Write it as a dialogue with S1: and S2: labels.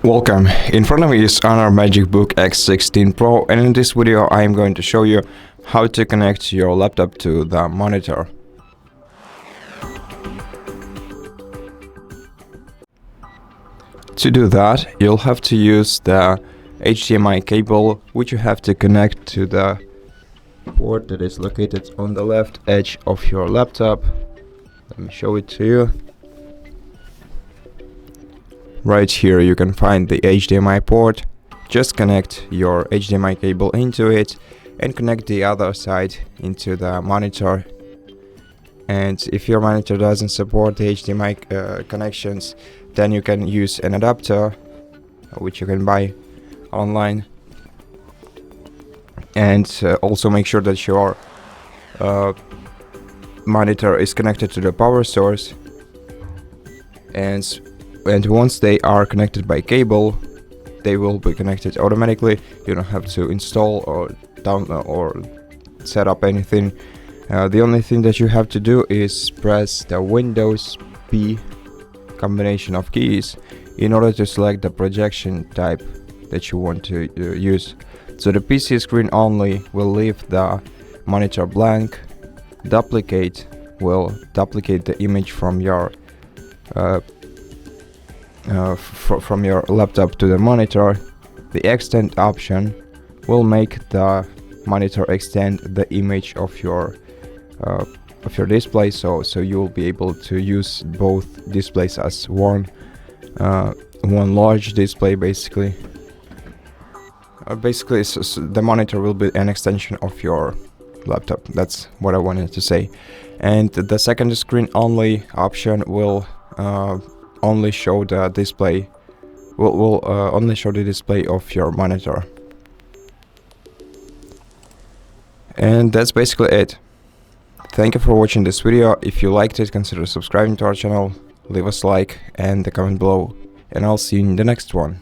S1: Welcome. In front of me is HONOR MagicBook X16 PRO, and in this video I am going to show you how to connect your laptop to the monitor. To do that, you'll have to use the HDMI cable, which you have to connect to the port that is located on the left edge of your laptop. Let me show it to you. Right here you can find the HDMI port. Just connect your HDMI cable into it and connect the other side into the monitor. And if your monitor doesn't support the HDMI connections, then you can use an adapter, which you can buy online. And also make sure that your monitor is connected to the power source. And once they are connected by cable, they will be connected automatically. You don't have to install or or set up anything. The only thing that you have to do is press the Windows P combination of keys in order to select the projection type that you want to use. So the PC screen only will leave the monitor blank. Duplicate will duplicate the image from your from your laptop to the monitor. The extend option will make the monitor extend the image of your display, so you will be able to use both displays as one large display. Basically, the monitor will be an extension of your laptop. That's what I wanted to say. And the second screen only option will only show the display will only show the display of your monitor. And that's basically it. Thank you for watching this video. If you liked it, consider subscribing to our channel, leave us a like and a comment below, and I'll see you in the next one.